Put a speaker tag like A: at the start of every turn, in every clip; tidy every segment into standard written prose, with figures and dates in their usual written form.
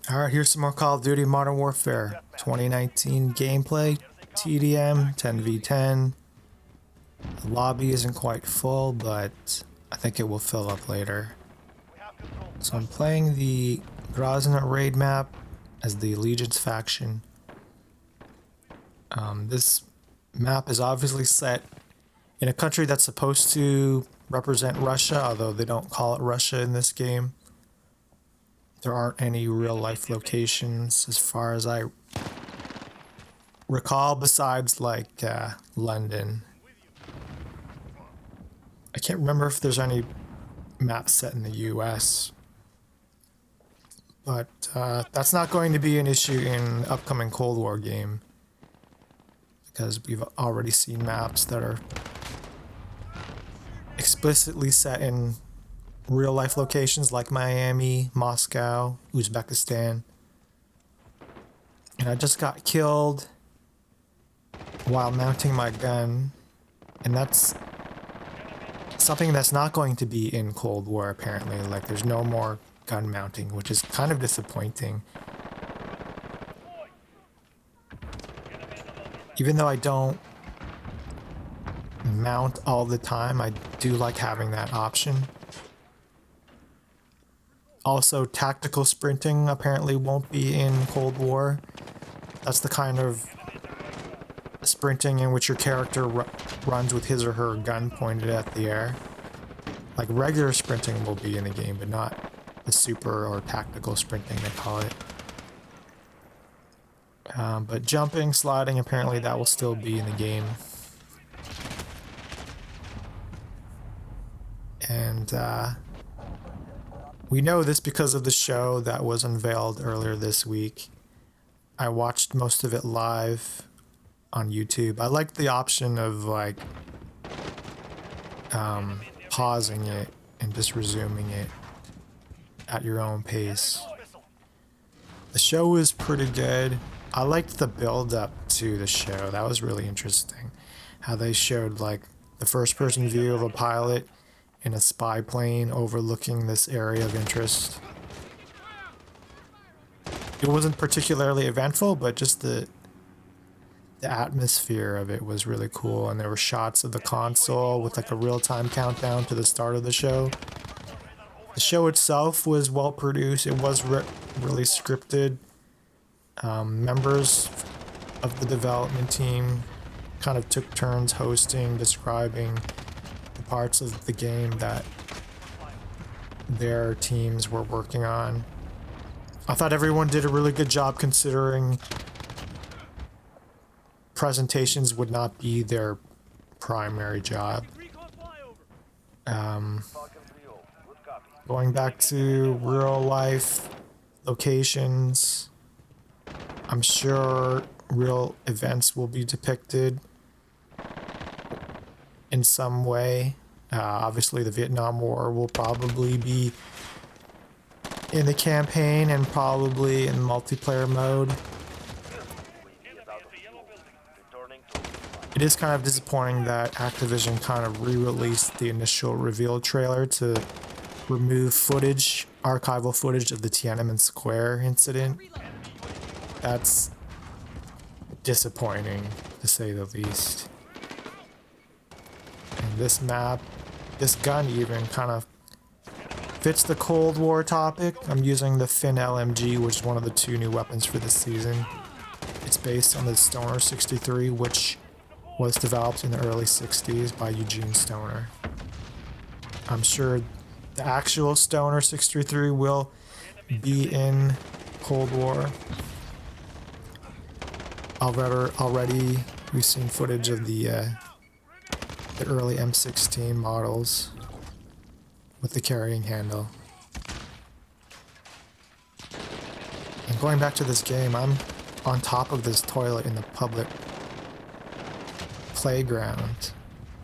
A: Alright, here's some more Call of Duty Modern Warfare 2019 gameplay. TDM 10v10. The lobby isn't quite full, but I think it will fill up later. So I'm playing the Grazna Raid map as the Allegiance faction. This map is obviously set in a country that's supposed to represent Russia, although they don't call it Russia in this game. There aren't any real life locations as far as I recall besides like London. I can't remember if there's any maps set in the US, but that's not going to be an issue in the upcoming Cold War game because we've already seen maps that are explicitly set in real life locations like Miami, Moscow, Uzbekistan. And I just got killed while mounting my gun, and that's something that's not going to be in Cold War apparently. Like, there's no more gun mounting, which is kind of disappointing. Even though I don't mount all the time, I do like having that option. Also, tactical sprinting apparently won't be in Cold War. That's the kind of sprinting in which your character runs with his or her gun pointed at the air. Like, regular sprinting will be in the game, but not the super or tactical sprinting they call it. But jumping, sliding, apparently that will still be in the game. And we know this because of the show that was unveiled earlier this week. I watched most of it live on YouTube. I like the option of like pausing it and just resuming it at your own pace. The show was pretty good. I liked the build up to the show. That was really interesting. How they showed like the first person view of a pilot in a spy plane overlooking this area of interest. It wasn't particularly eventful, but just the atmosphere of it was really cool, and there were shots of the console with like a real-time countdown to the start of the show. The show itself was well produced. It was really scripted. Members of the development team kind of took turns hosting, describing the parts of the game that their teams were working on. I thought everyone did a really good job considering presentations would not be their primary job. Going back to real life locations, I'm sure real events will be depicted in some way. Obviously the Vietnam War will probably be in the campaign and probably in multiplayer mode. It is kind of disappointing that Activision kind of re-released the initial reveal trailer to remove footage, archival footage of the Tiananmen Square incident. That's disappointing, to say the least. And this map, this gun even kind of fits the Cold War topic. I'm using the Fin LMG, which is one of the 2 new weapons for this season. It's based on the Stoner 63, which was developed in the early 60s by Eugene Stoner. I'm sure the actual Stoner 63 will be in Cold War. Already we've seen footage of the early M16 models with the carrying handle. And going back to this game, I'm on top of this toilet in the public playground.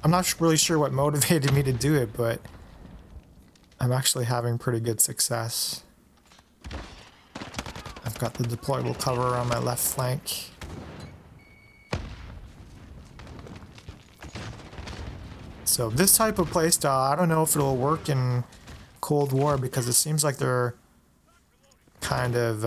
A: I'm not really sure what motivated me to do it, but I'm actually having pretty good success. I've got the deployable cover on my left flank. So this type of playstyle, I don't know if it'll work in Cold War because it seems like they're kind of,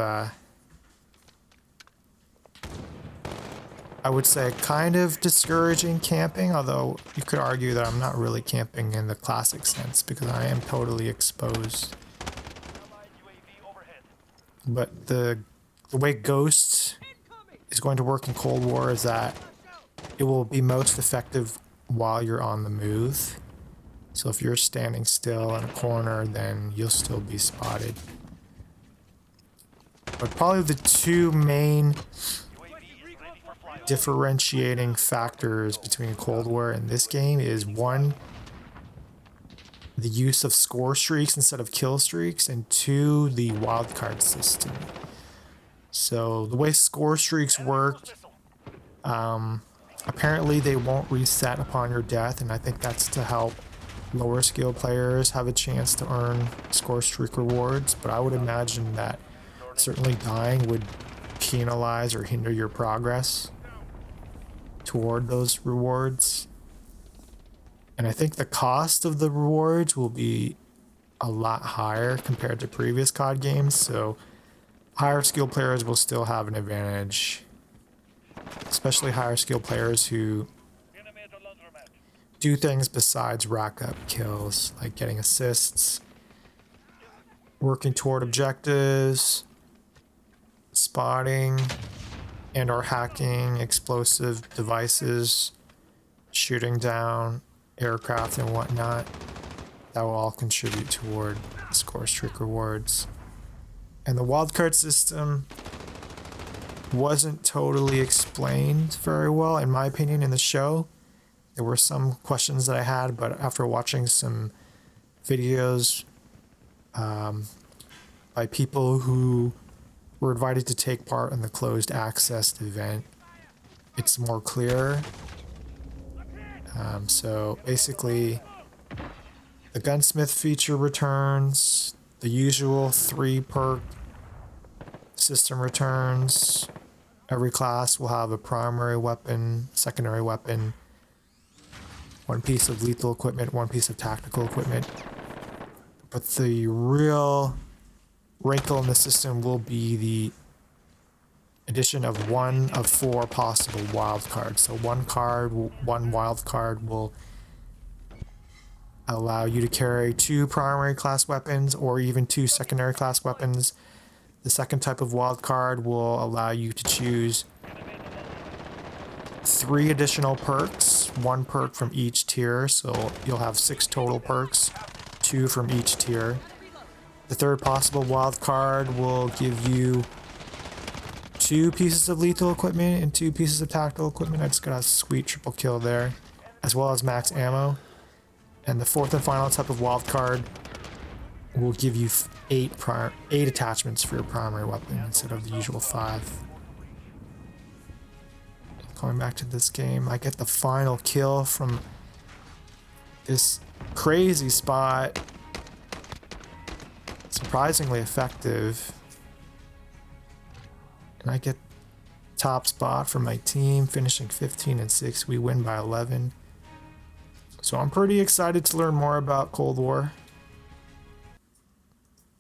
A: I would say kind of discouraging camping, although you could argue that I'm not really camping in the classic sense because I am totally exposed. But the way Ghost is going to work in Cold War is that it will be most effective while you're on the move. So if you're standing still in a corner, then you'll still be spotted. But probably the two main differentiating factors between Cold War and this game is one, the use of score streaks instead of kill streaks, and two, the wildcard system. So the way score streaks work, apparently they won't reset upon your death, and I think that's to help lower skill players have a chance to earn score streak rewards, but I would imagine that certainly dying would penalize or hinder your progress toward those rewards. And I think the cost of the rewards will be a lot higher compared to previous COD games, so higher skill players will still have an advantage, especially higher skill players who do things besides rack up kills, like getting assists, working toward objectives, spotting, and or hacking explosive devices, shooting down aircraft and whatnot. That will all contribute toward score streak rewards. And the wildcard system wasn't totally explained very well, in my opinion, in the show. There were some questions that I had, but after watching some videos by people who were invited to take part in the closed access event, it's more clear. So basically, the gunsmith feature returns, the usual 3 perk system returns. Every class will have a primary weapon, secondary weapon, 1 piece of lethal equipment, 1 piece of tactical equipment. But the real wrinkle in the system will be the addition of 1 of 4 possible wild cards. So 1 wild card will allow you to carry 2 primary class weapons or even 2 secondary class weapons. The second type of wild card will allow you to choose 3 additional perks, 1 perk from each tier, so you'll have 6 total perks, 2 from each tier. The third possible wild card will give you 2 pieces of lethal equipment and 2 pieces of tactical equipment. I just got a sweet triple kill there, as well as max ammo. And the fourth and final type of wild card will give you 8 attachments for your primary weapon instead of the usual 5. Going back to this game, I get the final kill from this crazy spot. Surprisingly effective. And I get top spot for my team, finishing 15 and 6. We win by 11. So I'm pretty excited to learn more about Cold War.